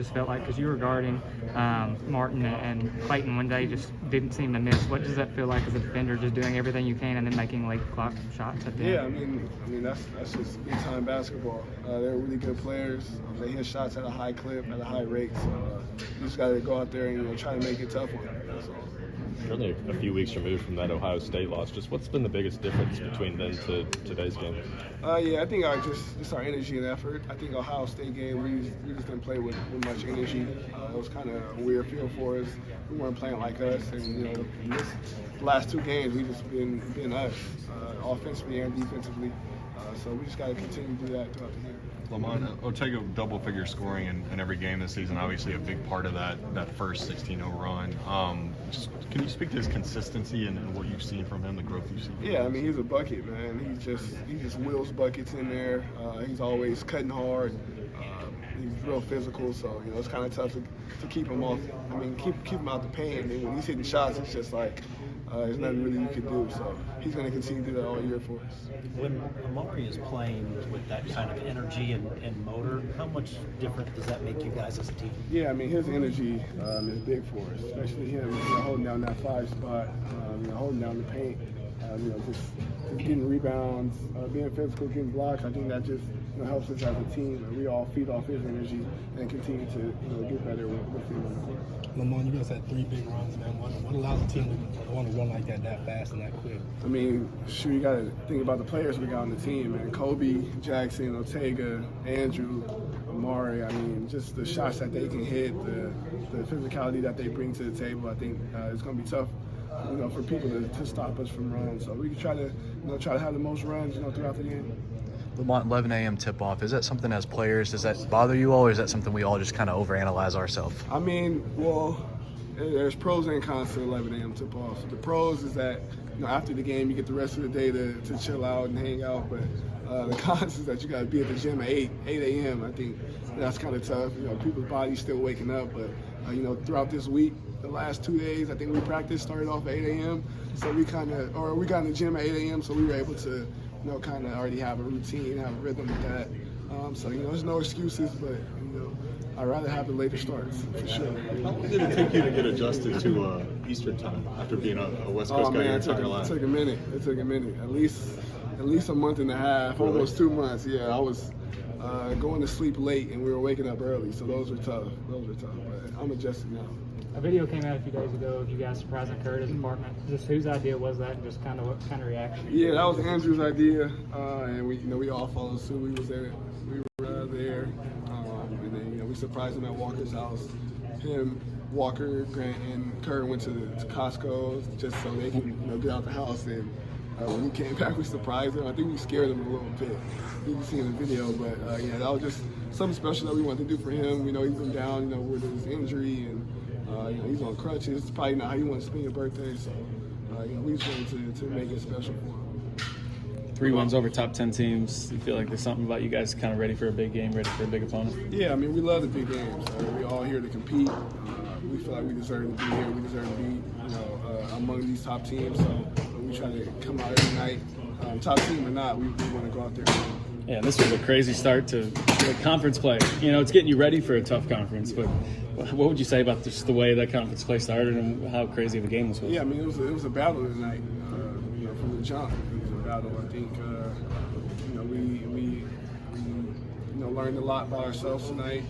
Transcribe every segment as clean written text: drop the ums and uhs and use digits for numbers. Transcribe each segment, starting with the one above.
just felt like, because you were guarding Martin and Clayton one day, just didn't seem to miss. What does that feel like as a defender, just doing everything you can and then making late clock shots at the end? Yeah, I mean that's just big time basketball. They're really good players. They hit shots at a high clip, at a high rate. So you just got to go out there and try to make it tough on them. That's all. You're only a few weeks removed from that Ohio State loss. Just what's been the biggest difference between then to today's game? Yeah, I think just our energy and effort. I think Ohio State game, we just didn't play with much energy. It was kind of a weird feel for us. We weren't playing like us, and in this last two games, we just been us, offensively and defensively. So we just got to continue to do that throughout the year. Lamont, Otego double-figure scoring in every game this season, obviously a big part of that first 16-0 run. Can you speak to his consistency and what you've seen from him, the growth you've seen? Yeah, I mean, he's a bucket, man. He just wheels buckets in there. He's always cutting hard. He's real physical, so it's kind of tough to keep him off. I mean, keep him out the paint. And when he's hitting shots, it's just like there's nothing really you can do. So he's going to continue to do that all year for us. When Amari is playing with that kind of energy and motor, how much different does that make you guys as a team? Yeah, I mean, his energy is big for us, especially him holding down that 5 spot, holding down the paint, just getting rebounds, being physical, getting blocks. I think that just helps us as a team, and we all feed off his energy and continue to get better with him on the court. Lamont, you guys had 3 big runs, man. What allows a team to want to run like that fast and that quick? I mean, sure, you got to think about the players we got on the team, man. Kobe, Jackson, Otega, Andrew, Amari. I mean, just the shots that they can hit, the physicality that they bring to the table. I think it's going to be tough, for people to stop us from running. So we can try to have the most runs, throughout the game. Lamont, 11 a.m. tip-off, is that something as players, does that bother you all, or is that something we all just kind of overanalyze ourselves? I mean, well, there's pros and cons to 11 a.m. tip-off. The pros is that, after the game, you get the rest of the day to chill out and hang out, but the cons is that you got to be at the gym at 8 a.m. I think that's kind of tough. People's bodies still waking up, but, throughout this week, the last 2 days, I think we started off at 8 a.m., so we got in the gym at 8 a.m., so we were able to kind of already have a routine, have a rhythm with that. So, there's no excuses, but, I'd rather have the later starts, for sure. How long did it take you to get adjusted to Eastern time after being a West Coast guy your entire life? It took a minute. At least a month and a half, really? Almost 2 months. Yeah, I was going to sleep late, and we were waking up early, so those were tough. But I'm adjusting now. A video came out a few days ago of you guys surprising Curtis' apartment. Just whose idea was that, and just kind of what kind of reaction? Yeah, that was Andrew's idea, and we all followed suit. We were there, and then we surprised him at Walker's house. Him, Walker, Grant, and Kurt went to Costco just so they can get out the house. And when he came back, we surprised him. I think we scared him a little bit. You can see in the video, but that was just something special that we wanted to do for him. He's been down, with his injury and. He's on crutches. It's probably not how you want to spend your birthday, so we just wanted to make it special for him. 3 wins over top 10 teams. You feel like there's something about you guys kind of ready for a big game, ready for a big opponent? Yeah, I mean, we love the big games. We're all here to compete. We feel like we deserve to be here. We deserve to be, among these top teams. So we try to come out every night. Top team or not, we want to go out there and win. Yeah, this was a crazy start to the conference play. It's getting you ready for a tough conference, but what would you say about just the way that conference play started and how crazy of a game this was? Yeah, I mean, it was a battle tonight. From the jump, it was a battle. I think we learned a lot about ourselves tonight.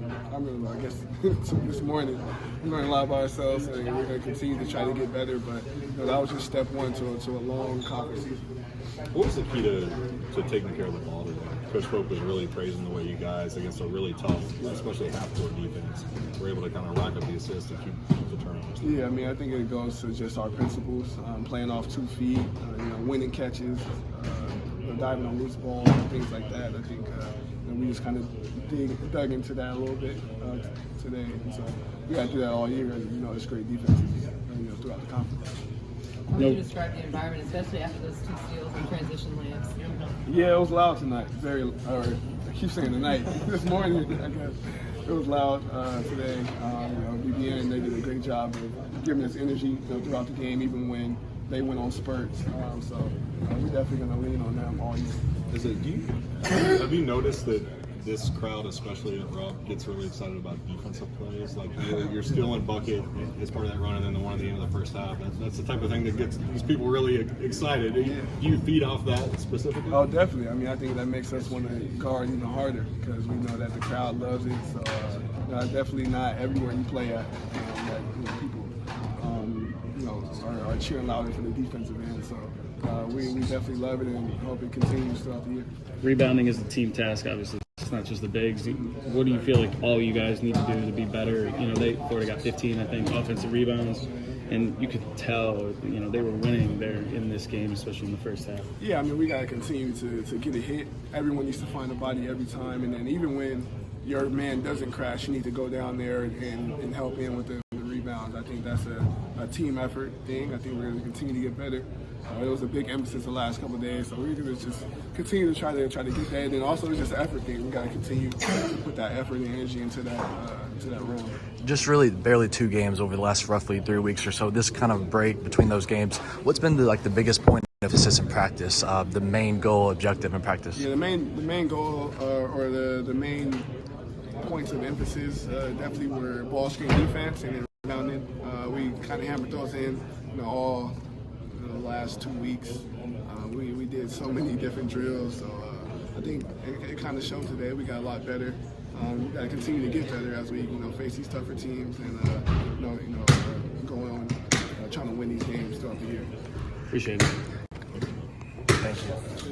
I guess this morning we learned a lot about ourselves, and we're going to continue to try to get better. But that was just step one to a long conference season. What was the key to taking care of the ball today? Coach Pope was really praising the way you guys, against a really tough, especially half-court defense, were able to kind of rack up the assists and keep the turnovers. Yeah, I mean, I think it goes to just our principles, playing off 2 feet, winning catches, diving on loose balls, and things like that. I think we just kind of dug into that a little bit today. And so we got to do that all year, and it's great defense throughout the conference. How would you describe the environment, especially after those 2 steals and transition layups? Yeah, it was loud tonight. I keep saying tonight. This morning, I guess. It was loud today. BBN, they did a great job of giving us energy throughout the game, even when they went on spurts. So we're definitely going to lean on them all year. Have you noticed that this crowd, especially at Rupp, gets really excited about defensive plays. Like you're stealing bucket as part of that run, and then the one at the end of the first half. That's the type of thing that gets these people really excited. Do you feed off that specifically? Oh, definitely. I mean, I think that makes us want to guard even harder because we know that the crowd loves it. So, definitely not everywhere you play at that people, are cheering louder for the defensive end. So, we definitely love it and hope it continues throughout the year. Rebounding is a team task, obviously. It's not just the bigs. What do you feel like all you guys need to do to be better? Florida got 15, I think, offensive rebounds, and you could tell, they were winning there in this game, especially in the first half. Yeah, I mean, we got to continue to get a hit. Everyone needs to find a body every time, and then even when your man doesn't crash, you need to go down there and help in with the rebounds. I think that's a team effort thing. I think we're going to continue to get better. It was a big emphasis the last couple of days, so we're going to just continue to try to get that. And also, it's just an effort thing. We got to continue to put that effort and energy into that round. Just really barely 2 games over the last roughly 3 weeks or so. This kind of break between those games, what's been the biggest point of emphasis in practice? The main goal, objective in practice. Yeah, the main goal or the main points of emphasis definitely were ball screen defense and then rebounding. We kind of hammered those in, all the last 2 weeks. We did so many different drills, so I think it kind of showed today. We got a lot better. We got to continue to get better as we face these tougher teams and go on trying to win these games throughout the year. Appreciate it. Thank you.